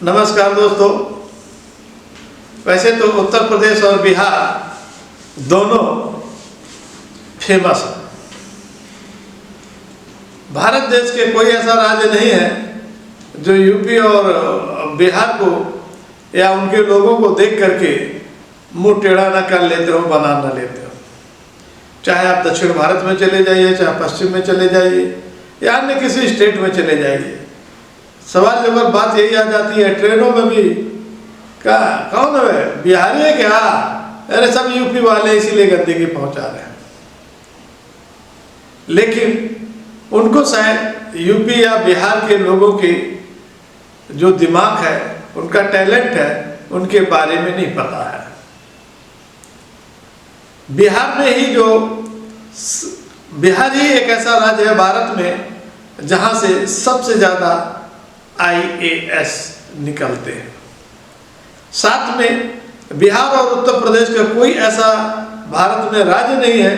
नमस्कार दोस्तों। वैसे तो उत्तर प्रदेश और बिहार दोनों फेमस हैं। भारत देश के कोई ऐसा राज्य नहीं है जो यूपी और बिहार को या उनके लोगों को देख करके मुंह टेढ़ा ना कर लेते हो, बना ना लेते हो। चाहे आप दक्षिण भारत में चले जाइए, चाहे पश्चिम में चले जाइए या अन्य किसी स्टेट में चले जाइए, सवाल जब बात यही आ जाती है ट्रेनों में भी, क्या कौन है, बिहारी है क्या? अरे सब यूपी वाले इसीलिए गंदगी पहुंचा रहे हैं। लेकिन उनको शायद यूपी या बिहार के लोगों के जो दिमाग है, उनका टैलेंट है, उनके बारे में नहीं पता है। बिहार ही एक ऐसा राज्य है भारत में जहां से सबसे ज्यादा IAS निकलते हैं। साथ में बिहार और उत्तर प्रदेश का कोई ऐसा भारत में राज्य नहीं है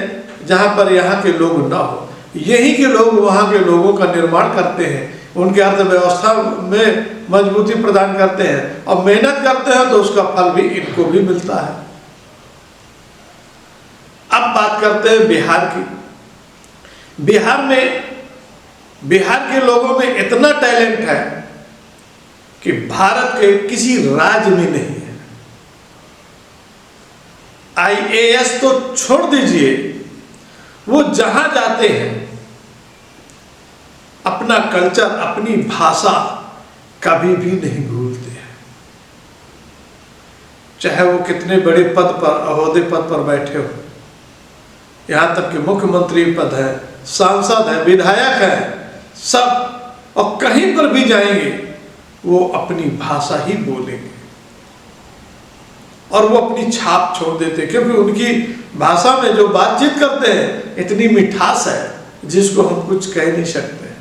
जहां पर यहाँ के लोग ना हो। यही के लोग वहाँ के लोगों का निर्माण करते हैं, उनकी अर्थव्यवस्था में मजबूती प्रदान करते हैं और मेहनत करते हैं तो उसका फल भी इनको भी मिलता है। अब बात करते हैं बिहार की। बिहार के लोगों में इतना टैलेंट है कि भारत के किसी राज्य में नहीं है। IAS तो छोड़ दीजिए, वो जहां जाते हैं अपना कल्चर, अपनी भाषा कभी भी नहीं भूलते हैं। चाहे वो कितने बड़े पद पर, अहोदे पद पर बैठे हो, यहां तक कि मुख्यमंत्री पद है, सांसद है, विधायक है, सब, और कहीं पर भी जाएंगे वो अपनी भाषा ही बोलेंगे और वो अपनी छाप छोड़ देते हैं, क्योंकि उनकी भाषा में जो बातचीत करते हैं इतनी मिठास है जिसको हम कुछ कह नहीं सकते हैं।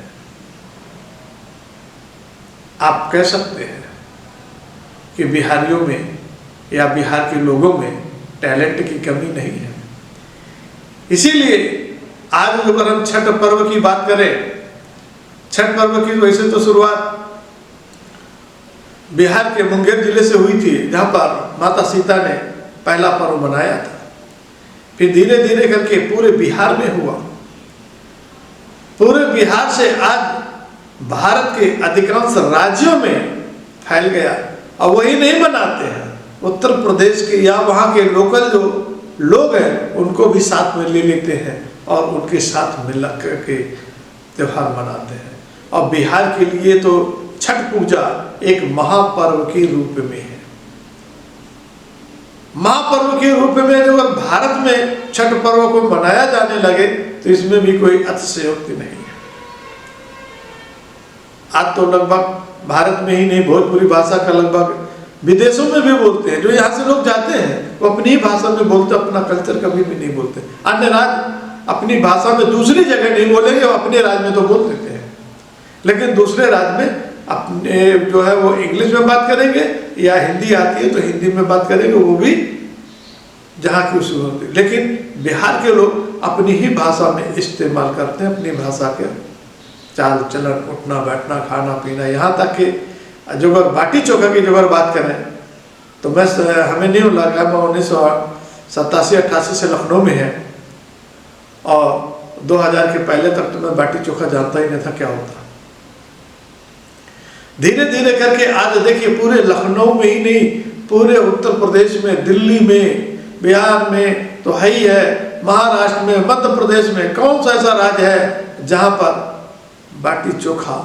आप कह सकते हैं कि बिहारियों में या बिहार के लोगों में टैलेंट की कमी नहीं है। इसीलिए आज अगर हम छठ पर्व की बात करें, छठ पर्व की वैसे तो शुरुआत बिहार के मुंगेर जिले से हुई थी, जहाँ पर माता सीता ने पहला पर्व मनाया था। फिर धीरे धीरे करके पूरे बिहार में हुआ। पूरे बिहार से आज भारत के अधिकांश राज्यों में फैल गया। और वही नहीं मनाते हैं, उत्तर प्रदेश के या वहाँ के लोकल जो लोग हैं उनको भी साथ में ले लेते हैं और उनके साथ मिल करके त्योहार मनाते हैं। और बिहार के लिए तो छठ पूजा एक महापर्व के रूप में है। महापर्व के रूप में जो भारत में छठ पर्व को मनाया जाने लगे तो इसमें भी कोई अतिशयोक्ति नहीं है। आज तो लगभग भारत में ही नहीं, भोजपुरी भाषा का लगभग विदेशों में भी बोलते हैं। जो यहाँ से लोग जाते हैं वो अपनी ही भाषा में बोलते, अपना कल्चर कभी भी नहीं बोलते। अन्य राज्य अपनी भाषा में दूसरी जगह नहीं बोलेंगे, वो अपने राज्य में तो बोल देते हैं, लेकिन दूसरे राज्य में अपने जो है वो इंग्लिश में बात करेंगे या हिंदी आती है तो हिंदी में बात करेंगे, वो भी जहाँ की उस होती। लेकिन बिहार के लोग अपनी ही भाषा में इस्तेमाल करते हैं, अपनी भाषा के चाल चलन, उठना बैठना, खाना पीना, यहाँ तक कि जो अगर बाटी चोखा की जो अगर बात करें तो हमें नहीं लगा, मैं 1987-88 से लखनऊ में है और 2000 के पहले तक तो मैं बाटी चोखा जानता ही नहीं था क्या होता। धीरे धीरे करके आज देखिए पूरे लखनऊ में ही नहीं, पूरे उत्तर प्रदेश में, दिल्ली में, बिहार में तो है ही है, महाराष्ट्र में, मध्य प्रदेश में, कौन सा ऐसा राज्य है जहां पर बाटी चोखा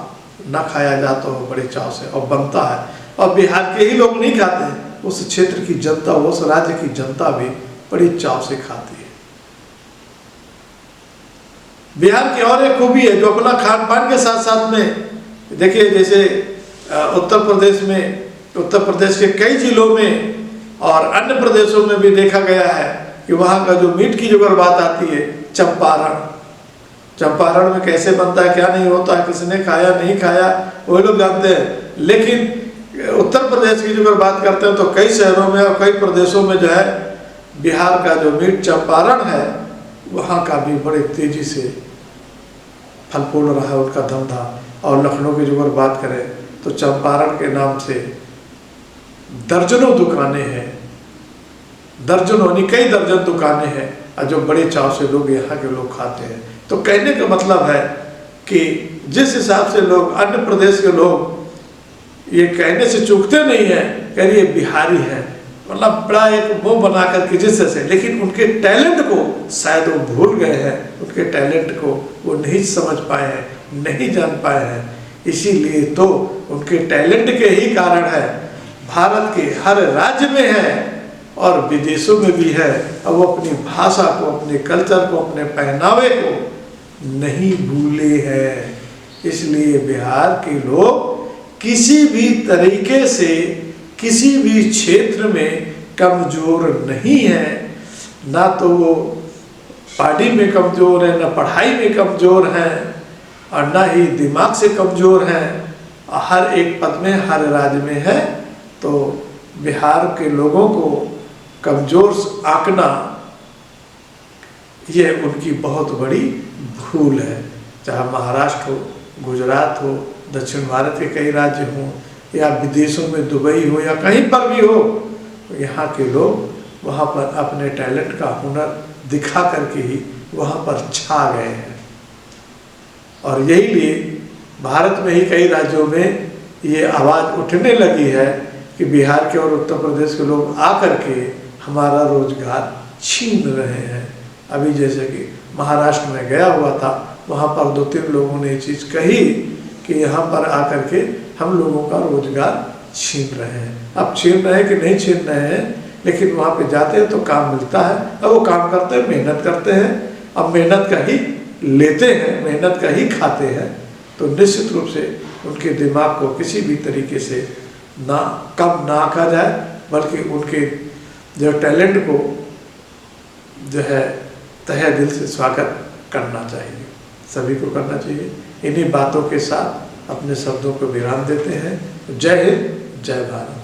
ना खाया जाता हो बड़े चाव से, और बनता है। और बिहार के ही लोग नहीं खाते हैं, उस क्षेत्र की जनता, उस राज्य की जनता भी बड़ी चाव से खाती है। बिहार की और एक खूबी है जो अपना खान पान के साथ साथ में देखिए, जैसे उत्तर प्रदेश के कई जिलों में और अन्य प्रदेशों में भी देखा गया है कि वहाँ का जो मीट की जो अगर बात आती है, चंपारण में कैसे बनता है, क्या नहीं होता है, किसने खाया नहीं खाया वो लोग जानते हैं। लेकिन उत्तर प्रदेश की जो अगर बात करते हैं तो कई शहरों में और कई प्रदेशों में जो है बिहार का जो मीट चंपारण है वहाँ का भी बड़े तेजी से फल फूल रहा है उनका धंधा। और लखनऊ की जो अगर बात करें तो चंपारण के नाम से दर्जनों दुकानें हैं, दर्जनों नहीं कई दर्जन दुकानें हैं, और जो बड़े चाव से लोग यहाँ के लोग खाते हैं। तो कहने का मतलब है कि जिस हिसाब से लोग अन्य प्रदेश के लोग ये कहने से चूकते नहीं हैं, कह रही ये बिहारी है, मतलब बड़ा एक वो बना करके जिससे से, लेकिन उनके टैलेंट को शायद वो भूल गए हैं, उनके टैलेंट को वो नहीं समझ पाए हैं, नहीं जान पाए हैं। इसीलिए तो उनके टैलेंट के ही कारण है भारत के हर राज्य में है और विदेशों में भी है, और वो अपनी भाषा को, अपने कल्चर को, अपने पहनावे को नहीं भूले हैं। इसलिए बिहार के लोग किसी भी तरीके से किसी भी क्षेत्र में कमज़ोर नहीं है, ना तो वो पढ़ाई में कमज़ोर है, ना पढ़ाई में कमज़ोर हैं, और ना ही दिमाग से कमज़ोर हैं। हर एक पद में, हर राज्य में है। तो बिहार के लोगों को कमज़ोर आंकना ये उनकी बहुत बड़ी भूल है। चाहे महाराष्ट्र हो, गुजरात हो, दक्षिण भारत के कई राज्य हों, या विदेशों में दुबई हो, या कहीं पर भी हो, यहाँ के लोग वहाँ पर अपने टैलेंट का हुनर दिखा करके ही वहाँ पर छा गए हैं। और यही लिए भारत में ही कई राज्यों में ये आवाज़ उठने लगी है कि बिहार के और उत्तर प्रदेश के लोग आकर के हमारा रोजगार छीन रहे हैं। अभी जैसे कि महाराष्ट्र में गया हुआ था, वहाँ पर 2-3 लोगों ने ये चीज़ कही कि यहाँ पर आकर के हम लोगों का रोजगार छीन रहे हैं। अब छीन रहे हैं कि नहीं छीन रहे हैं, लेकिन वहाँ पे जाते हैं तो काम मिलता है, और वो काम करते हैं, मेहनत करते हैं, अब मेहनत का ही लेते हैं, मेहनत का ही खाते हैं। तो निश्चित रूप से उनके दिमाग को किसी भी तरीके से ना कम ना आंका जाए, बल्कि उनके जो टैलेंट को जो है तहे दिल से स्वागत करना चाहिए, सभी को करना चाहिए। इन्हीं बातों के साथ अपने शब्दों को विराम देते हैं। जय हिंद, जय भारत।